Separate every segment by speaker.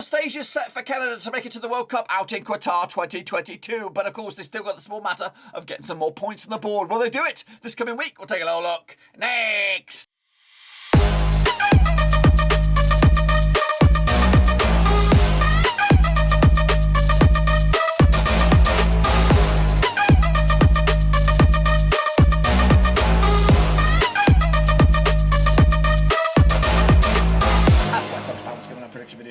Speaker 1: Stage is set for Canada to make it to the World Cup out in Qatar 2022, but of course they still got the small matter of getting some more points on the board. Will they do it this coming week? We'll take a little look next.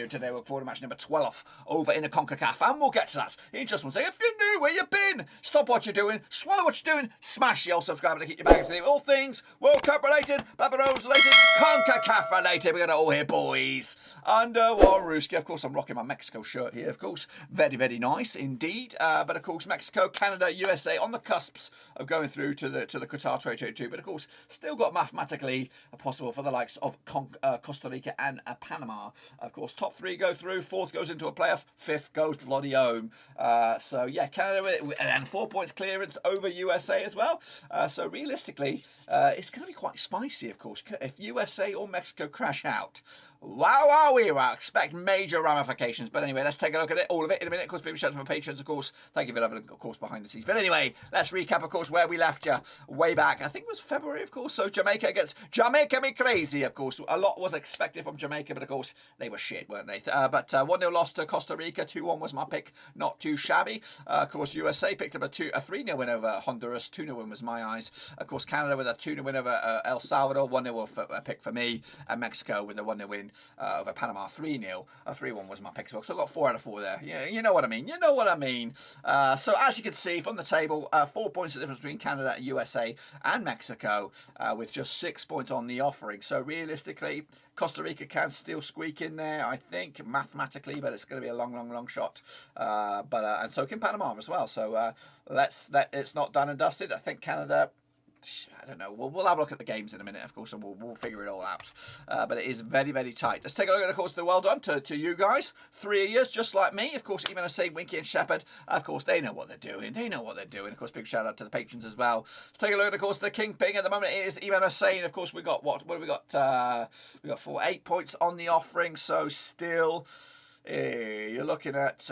Speaker 1: Today we're forward to match number 12 over in the CONCACAF, and we'll get to that in just one second. If you're new, where you been? Stop what you're doing, swallow what you're doing, smash the old subscribe to keep you back up to date with all things World Cup related, Barbados related, CONCACAF related. We got it all here, boys. And Waruski, of course, I'm rocking my Mexico shirt here, of course. Very, very nice indeed. But of course, Mexico, Canada, USA on the cusps of going through to the Qatar 2022. But of course, still got mathematically possible for the likes of Costa Rica and Panama. Of course, top three go through, fourth goes into a playoff, fifth goes bloody home. So yeah, Canada and 4 points clearance over USA as well. So realistically, it's going to be quite spicy, of course. If USA or Mexico crash out, wow, we will expect major ramifications. But anyway, let's take a look at it, all of it in a minute. Of course, people shout out to my patrons, of course. Thank you for loving, of course, behind the scenes. But anyway, let's recap, of course, where we left you way back. I think it was February, of course. So Jamaica against Jamaica me crazy, of course. A lot was expected from Jamaica, but of course, they were shit, weren't they? But 1-0 loss to Costa Rica, 2-1 was my pick. Not too shabby. Of course, USA picked up a 3-0 win over Honduras. 2-0 win was my eyes. Of course, Canada with a 2-0 win over El Salvador. 1-0 pick for me. And Mexico with a 1-0 win over Panama. 3-0. 3-1 was my pick as well. So I got 4 out of 4 there. Yeah, you know what I mean. You know what I mean. So as you can see from the table, 4 points the difference between Canada, USA and Mexico, with just 6 points on the offering. So realistically, Costa Rica can still squeak in there, I think, mathematically, but it's going to be a long shot. And so can Panama as well. So it's not done and dusted. I think Canada, I don't know. We'll have a look at the games in a minute, of course, and we'll figure it all out. But it is very, very tight. Let's take a look at, of course, the well done to you guys. 3 years, just like me. Of course, even I say Winky and Shepherd, of course, they know what they're doing. Of course, big shout out to the patrons as well. Let's take a look at, of course, the Kingpin at the moment. It is Ivan Hussein. Of course, we got what have we got? We got 8 points on the offering. So still, you're looking at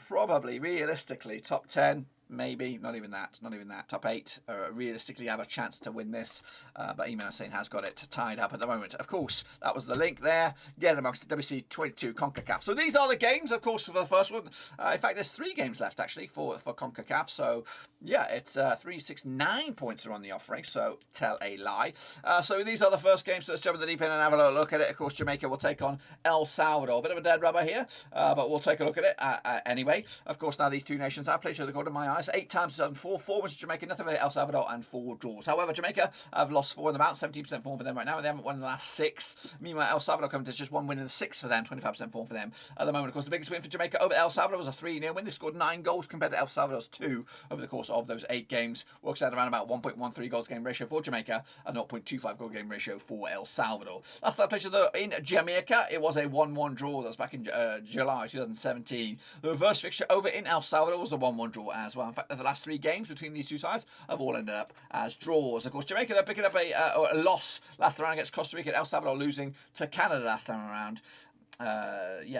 Speaker 1: probably realistically top 10. Maybe, not even that. Top 8 realistically have a chance to win this. But Iman Hussein has got it tied up at the moment. Of course, that was the link there. Get amongst the WC22 CONCACAF. So these are the games, of course, for the first one. In fact, there's 3 games left, actually, for CONCACAF. So, yeah, it's 3, 6, 9 points are on the offering. So, tell a lie. So these are the first games. So let's jump in the deep end and have a little look at it. Of course, Jamaica will take on El Salvador. A bit of a dead rubber here, but we'll take a look at it anyway. Of course, now these two nations have played each other according to my eyes. 8 times 2004, 4 was Jamaica, nothing for El Salvador, and 4 draws. However, Jamaica have lost 4 in the bout, 17% form for them right now. They haven't won in the last 6. Meanwhile, El Salvador coming to just 1 win in the 6 for them, 25% form for them at the moment. Of course, the biggest win for Jamaica over El Salvador was a 3-0 win. They've scored 9 goals compared to El Salvador's 2 over the course of those 8 games. Works out around about 1.13 goals game ratio for Jamaica and 0.25 goal game ratio for El Salvador. Last time I played in Jamaica, it was a 1-1 draw. That was back in July 2017. The reverse fixture over in El Salvador was a 1-1 draw as well. In fact, the last 3 games between these two sides have all ended up as draws. Of course, Jamaica, they're picking up a loss last time around against Costa Rica. El Salvador losing to Canada last time around.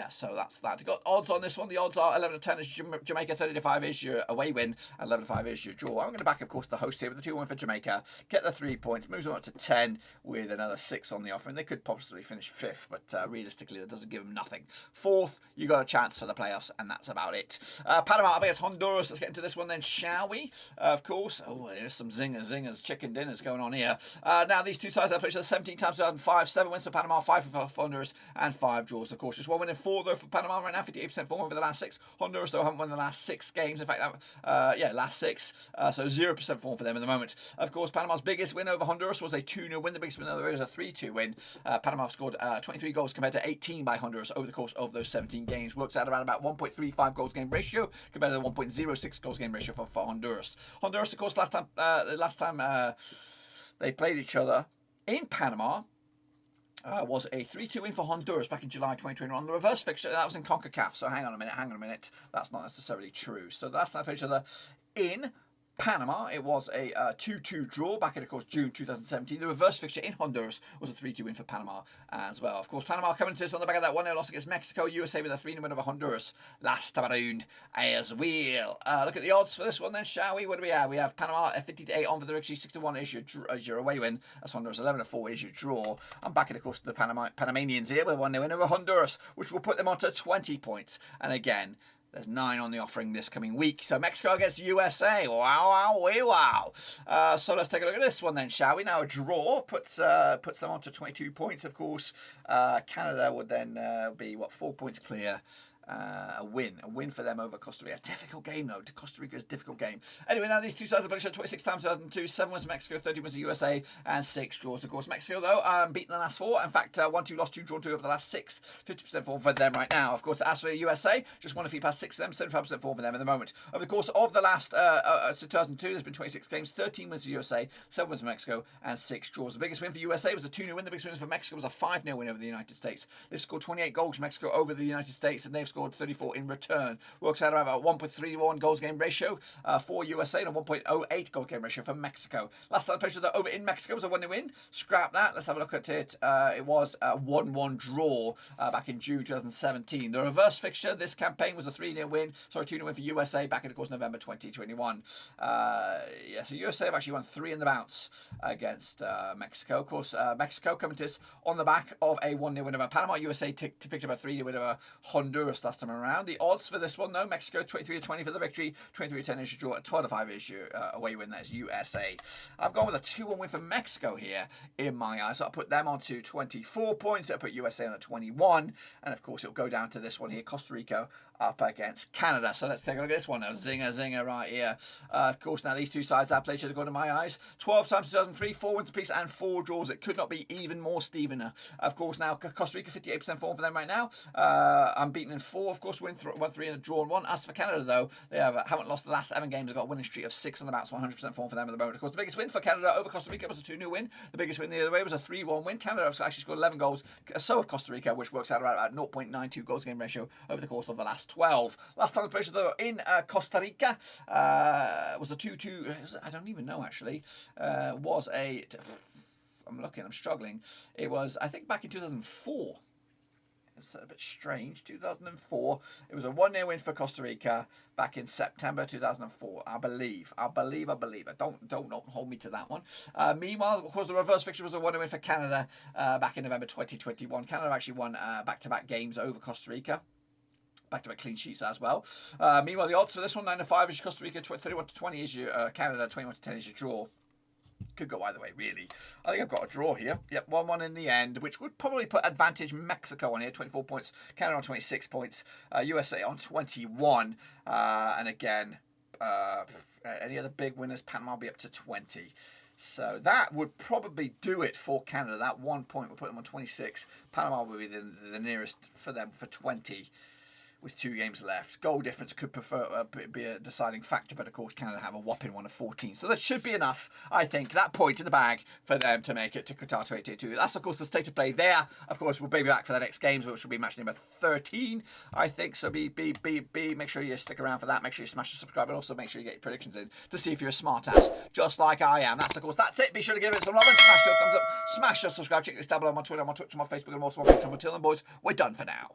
Speaker 1: So that's that. You've got odds on this one. The odds are 11-10 is Jamaica, 30-5 is your away win, and 11-5 is your draw. I'm going to back, of course, the host here with the 2-1 for Jamaica. Get the 3 points, moves them up to 10 with another 6 on the offering. They could possibly finish 5th, but realistically, that doesn't give them nothing. 4th, you got a chance for the playoffs, and that's about it. Panama up against Honduras. Let's get into this one then, shall we? Of course. Oh, there's some zingers, chicken dinners going on here. Now, these two sides have played each other 17 times, 2005, 7 wins for Panama, 5 for Honduras, and 5 draws. Of course, just 1 win in 4 though for Panama right now, 58% form over the last 6. Honduras though haven't won the last 6 games. In fact, last 6. So 0% form for them at the moment. Of course, Panama's biggest win over Honduras was a 2-0 win. The biggest win over was a 3-2 win. Panama have scored 23 goals compared to 18 by Honduras over the course of those 17 games. Works out around about 1.35 goals game ratio compared to the 1.06 goals game ratio for Honduras. Honduras, of course, last time they played each other in Panama. Was a 3-2 win for Honduras back in July 2021. The reverse fixture, that was in CONCACAF, so hang on a minute. That's not necessarily true. So the last time they played each other in Panama. It was a 2-2 draw back in, of course, June 2017. The reverse fixture in Honduras was a 3-2 win for Panama as well. Of course, Panama coming to this on the back of that 1-0 loss against Mexico. USA with a 3-0 win over Honduras last time around as well. Look at the odds for this one then, shall we? What do we have? We have Panama at 50-8 on for the victory, 6-1 is your away win. That's Honduras. 11-4 is your draw. I'm back in, of course, to the Panamanians here with a 1-0 win over Honduras, which will put them on to 20 points. And again, there's 9 on the offering this coming week. So Mexico against USA. Wow. So let's take a look at this one then, shall we? Now a draw puts them on to 22 points, of course. Canada would then be, 4 points clear. A win for them over Costa Rica. A difficult game though. Costa Rica's a difficult game. Anyway, now these two sides have been shown 26 times 2002, 7 wins for Mexico, 30 wins for USA, and 6 draws. Of course, Mexico though beaten the last 4. In fact, 1-2 lost, 2 drawn, 2 over the last 6. 50% form for them right now. Of course, as for USA, just won a few past 6 of them, 75% form for them at the moment. Over the course of the last 2002, there's been 26 games, 13 wins for USA, 7 wins for Mexico, and 6 draws. The biggest win for USA was a 2-0 win. The biggest win for Mexico was a 5-0 win over the United States. They've scored 28 goals, Mexico, over the United States, and they've scored 34 in return. Works out about 1.31 goals game ratio for USA and a 1.08 goal game ratio for Mexico. Last time I played over in Mexico was a 1-0 win. Scrap that. Let's have a look at it. It was a 1-1 draw back in June 2017. The reverse fixture this campaign was a 2-0 win for USA back in, of course, November 2021. So USA have actually won 3 in the bounce against Mexico. Of course, Mexico coming to us on the back of a 1-0 win over Panama. USA picked up a 3-0 win over Honduras last time around. The odds for this one, though, Mexico 23-20 for the victory, 23-10 is your draw, 12-5 is your away win. That's USA. I've gone with a 2-1 win for Mexico here in my eyes. So I'll put them on to 24 points. I'll put USA on at 21. And of course, it'll go down to this one here, Costa Rico up against Canada. So let's take a look at this one now. Zinger right here. Of course, now these two sides have played should have gone to my eyes. 12 times 2003, 4 wins apiece and 4 draws. It could not be even more Stevener. Of course, now Costa Rica 58% form for them right now. Unbeaten in 4, of course, won 3 and a draw in 1. As for Canada, though, they haven't lost the last 7 games. They've got a winning streak of 6 on the bounce, 100% form for them at the moment. Of course, the biggest win for Canada over Costa Rica was a 2-0 win. The biggest win the other way was a 3-1 win. Canada have actually scored 11 goals. So have Costa Rica, which works out about 0.92 goals game ratio over the course of the last 12. Last time the pressure though in Costa Rica was a 2-2. I don't even know actually. I'm struggling. It was, I think, back in 2004. It's a bit strange. 2004. It was a 1-0 win for Costa Rica back in September 2004. I believe. Don't hold me to that one. Meanwhile, of course, the reverse fixture was a 1-0 win for Canada back in November 2021. Canada actually won back-to-back games over Costa Rica. Back-to-back clean sheets as well. Meanwhile, the odds for this one, 9-5 is Costa Rica, 31-20 is your Canada, 21-10 is your draw. Could go either way, really. I think I've got a draw here. Yep, 1-1 in the end, which would probably put advantage Mexico on here, 24 points. Canada on 26 points. USA on 21. And again, any other big winners, Panama will be up to 20. So that would probably do it for Canada. That 1 point would put them on 26. Panama will be the nearest for them for 20. With 2 games left. Goal difference could be a deciding factor, but of course Canada have a whopping one of 14. So that should be enough, I think, that point in the bag for them to make it to Qatar 2022. That's, of course, the state of play there. Of course, we'll be back for the next games, which will be match number 13, I think. So make sure you stick around for that. Make sure you smash the subscribe, and also make sure you get your predictions in to see if you're a smart ass, just like I am. That's it. Be sure to give it some love and smash your thumbs up. Smash your subscribe. Check this down below on my Twitter, on my Twitch, on my Facebook, and also on my Patreon. Until then, boys, we're done for now.